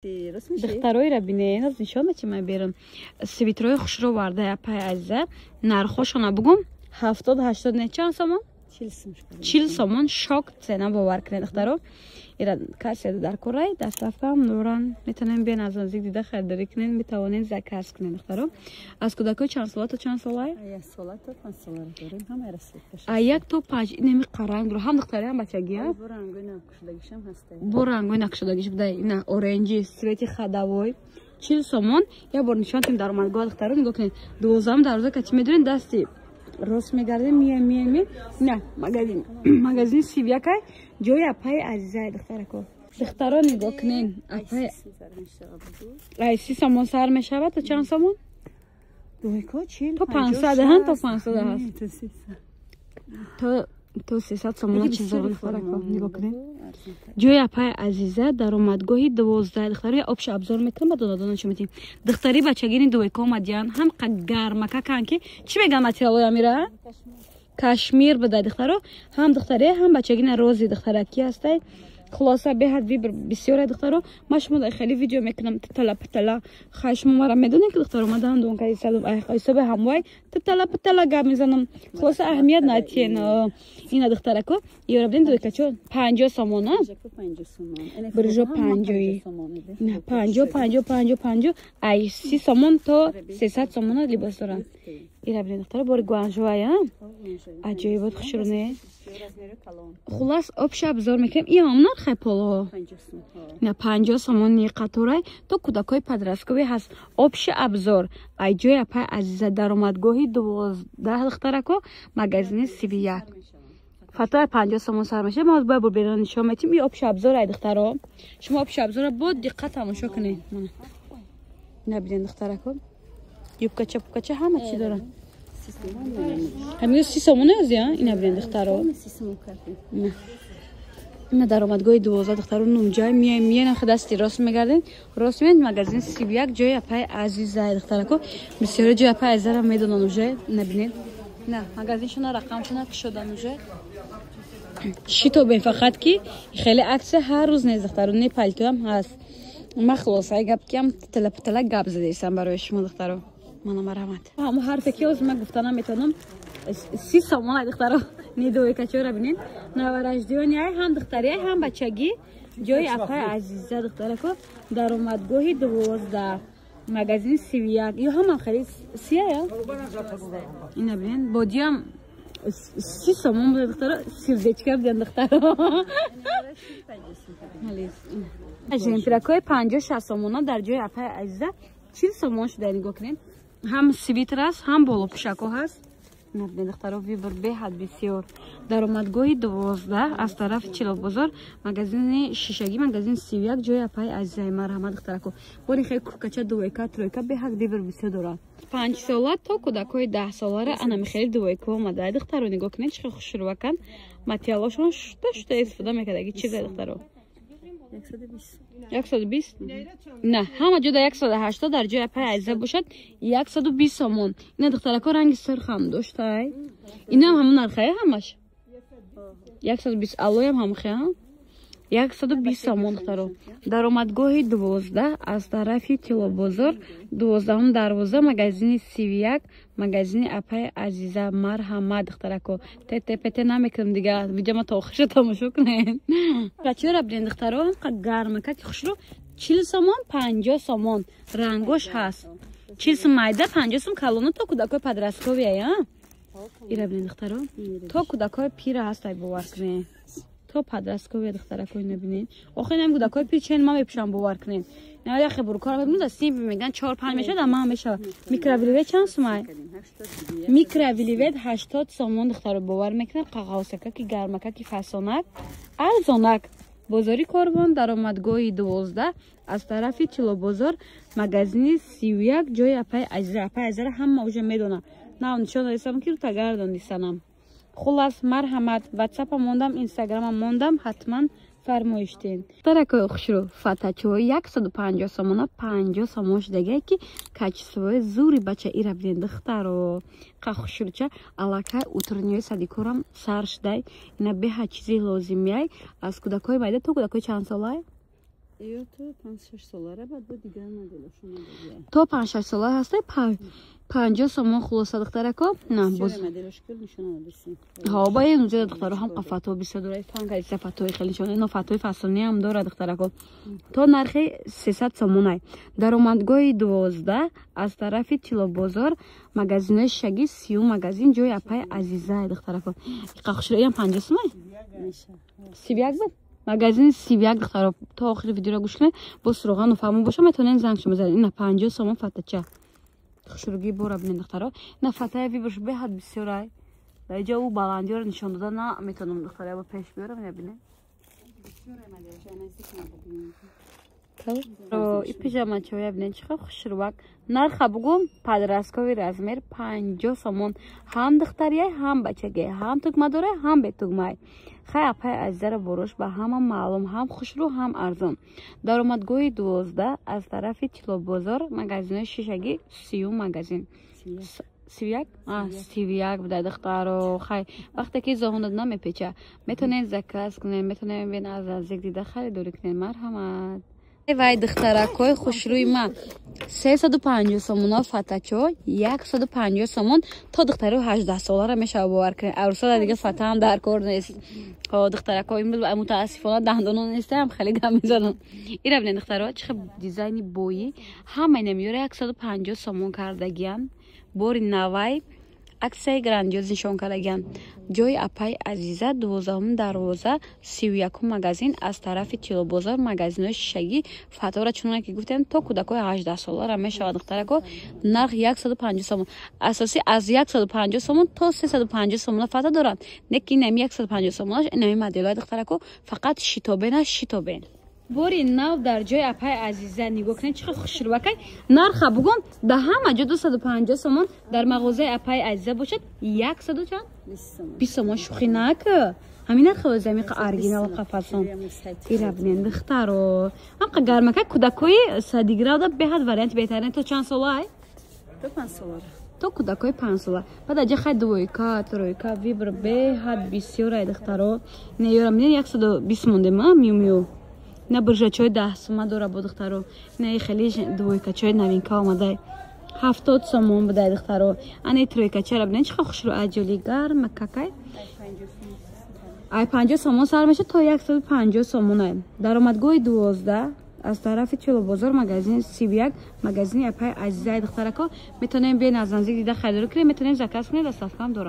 духтароиро бинен аз нишона чи ман берам свитрои хушро варда япай азиза нархошона бугум 70-80 не чанд сомон 40 сомон шок цена бовар кунед духтаро ира касия дар курай даставкам нуран метавонем биен аз назик дида харидорӣ кунед метавонем заказ кунед духтаро аз кӯдакои чанд сола то чанд солае 1 сола то 5 сола дорем ҳама расид як то 5 неми қарангро ҳам духтари ҳам бачагия бо рангои накушодагишам ҳаст бо рангои накушодагиш буда ина оренҷи свети хадавой 40 сомон як бор нишон тим дар омадгоҳ духтаро нигоҳ кунед 12 дароза качи медонед дасти рост мегардем мием на магазин сивякай ҷои апай азизаи духтарако духтаро нигоҳ кунед апай ай 30 сомон сар мешавад то чанд сомон то 500 ҳан то 500 ҳаст то 300 сомон чизо духтарако нигоҳ кунед ҷои апай азиза даромадгоҳи 12 духтаро я обши абзор мекунам ба донадона чӣ метим духтари бачагини дуйко омадиян ҳам гармака кан ки чӣ меган материалои амира кашмир буда духтаро ҳам духтаре ҳам бачагина рози духтараки ҳастай хулоса беҳад вибр бисёре духтаро ман шумо дар хеле видео мекунам тала хашмо мара медонем ки духтаро омадаам донкаи садум ҳисоби ҳамвай тала гап мезанам хулоса аҳамият натиен ина духтарако ёра биден дуйкачо 50 сомон брижо 50 50 ай 30 сомон то 300 сомон либос доранд ира биден духтаро бори гуанжоая аҷоибот хушрӯне хулас обши абзор мекунем ин ҳам нархай поло на 50 сомон ни қатурай то кӯдакои подростковӣ ҳаст обши абзор ай ҷои апай азиза даромадгоҳи 12 духтарако магазини 31 фатои 50 сомон сар меша мо бояд бо берон нишон метим ин обши абзор ай духтаро шумо обши абзора бо диққат тамошо кунед набиден духтарако юбкача пукача ҳама чӣ дорад ҳамин 30 сомон язя ина биден духтаро ина даромадгоҳи 12 духтаро нумҷай миена дасти рост мегарден рост миен магазин 31 ҷои апай азиза духтарако бисёре ҷои апай азизара медонан уже набинед на магазиншона рақамшона кушодан уже шитобен фақат ки хеле аксия ҳар рӯз нест духтаро не палтоам ҳаст ман хулосаи гап киам тала гап задесам барои шумо духтаро мана марҳамат ҳамо ҳарфе ки озма гуфта наметавонам 30 сомон ай духтаро нидои качора бинед навараждиёни ай ҳам духтари ай ҳам бачагӣ ҷои апай азиза духтарако даромадгоҳи 12 магазин 31 ё ҳаман харид сияя ина бинед бодиам 30 сомон буде духтаро сирдечка биден духтаро жемпиракои 50-60 сомона дар ҷои апай азиза 40 сомон шуда нигоҳ кунед ҳам свитр аст ҳам болопӯшако ҳаст набиден духтаро вибр беҳад бисёр даромадгоҳи 12 аз тарафи чилобозор магазини шишагӣ магазин 31 ҷои апай азизаи марҳамат духтарако бори хеле куркача дуйка тройка беҳад вибр бисёр дорад 5 сола то кӯдакои 10 солара анамихели дуйка омадаи духтаро нигоҳ кунед чӣ хел хушрӯвакан материалошон шуда истифода мекардаги чизай духтаро 120 на ҳама ҷода 180 дар ҷои апай азиза бошад 120 сомон ина духтарако ранги сирхам доштай инам ҳамон нархае ҳамаш 120 алоям ҳамхе 120 сомон духтаро даромадгоҳи 12 аз тарафи тилобозор 12 дарвоза магазини 31 магазини апай азиза марҳамат духтарако тепете намекунам дига видеома то охирша тамошо кунед качора биден духтаро ҳамқа гармака ки хушро 40 сомон 50 сомон рангош ҳаст 40 сом майда 50 сом калона то кӯдакои подростковия ира биден духтаро то кӯдакои пира ҳастай бовар кунед то подростковия духтарако набинед охир нами кӯдакои пир чен ма мепӯшам бовар кунед на яхе буркор мебинед сим меган 4-5 мешад ама мешава микровилвет чанд сомай микровилвет 80 сомон духтаро бовар мекунад қағовсака ки гармака ки фасонак арзонак бозори корвон даромадгоҳи 12 аз тарафи чилобозор магазини 31 ҷои апай азизара ҳама уже медона на нишон дадисам ки рутагардон дисанам хулас марҳамат ватсапа мондам инстаграма мондам ҳатман фармоиштен таракои хушрӯ фатачо 150 сомона 50 сомон шудагае ки качествои зури бача ира биден духтаро қа хушрӯча аллакай утринёи садикорам сар шудай ина беҳад чизи лозимияй аз кӯдакои майда то кӯдакои чанд солай ایو تو 5-6 سالاره بعد با دیگر مدلشون دیگه تو 5-6 ساله هستی 50 سومون خلاصه دختره کو نه باز مدلش کل میشونه بسیم ها با این اونجا دختره هم قفاتو 22 فرانک صفاتو خیلی شونه اینا فتوی فصلی هم داره دختره کو تو نرخ 300 سومونای درآمدگاه 12 از طرف تیلو بازار مغازین شگی 30 مغازین جای اپای عزیزه دختره کو قخشری هم 50 سومای میشه 31 بود مغازین 31 دختره تا آخر ویدیو رو گوش کنید با سراغ فهمون باشه میتونین زنگ شما بزنید اینا 50 سومون فتچه خشرگی بورا ببین دخترا نه فتای ویبرش به حد بسیارای در جا او بالندی رو نشون داده نه میتونم دختره با پیش بیارم ببینه این پیژامه چویا ببینین چقدر خوشروک نرخ بگم پادراسکوی رزمیر 50 سومون هم دختریه هم بچگی هم توگمه داره هم به توگمه خیلی اپای عزیزه بروش به هم معلوم هم خوشرو هم ارزون درآمدگاه 12 از طرف تیلو بازار مغازین شیشگی 30 مغازین 31 بوده دخترو خیلی وقتی که زهوند نمیپیچه میتونین زکاس کنین میتونین بین از نزدیک دیده خیلی دوری کنین مرحمت وای دخترکای خوشروی من 350 سومون فتاچو 150 سومون تا دخترو 18 ساله را میشه باور کنین عروسا دیگه فتا هم در کار نیست دخترکای متاسفانه دندانون نیست هم خیلی گم میزنن این رو ببینید دخترها چه دیزاین بویی همه نمیاره 150 سومون کردگیان بوری نوای عکسای گراندیوز نشون کردگیان جای اپای عزیزه 12 دروازه 31 مغازین از طرف تیلو بازار مغازین شیشگی فتوره چون که گفتم تا کودکای 18 ساله را میشه دخترکو نرخ 150 سومون اساسی از 150 سومون تا 350 سومون فتا دارن نکی نمی 150 سومونش نمی مدلای دخترکو فقط شیتوبین بوری نو در جای اپای عزیزه نگاه کنید چقدر خوشروکه نرخ بگم ده همه جا 250 سومون در مغازه اپای عزیزه باشد 100 چند 20 سومون شوخی نکه همین نرخ زمین ارگینال قفصون ایرا ببینید دخترو هم گرمکه کودکای سادیگرا ده به حد وریانت بهتره تو چند ساله تو 5 ساله تو کودکای 5 ساله بعد اجا خیلی دویکا ترویکا ویبر به حد بسیار دخترو نیورم نه 120 مونده ما میو نه برجا چای 10 سومه داره با دخترو نه خیلی دویکا چای نوینکا اومده 70 سومون بده دخترو انی ترویکا چرا ببینید چقدر خوش رو عجولی گرم مککای ای 50 سومون سر میشه تا 150 سومونه درآمدگاه 12 از طرف تیلو بازار مغازین 31 مغازین اپای عزیزه دخترکا میتونیم بین از نزدیک دیده خرید کنید میتونیم زکات کنید دست کم دارم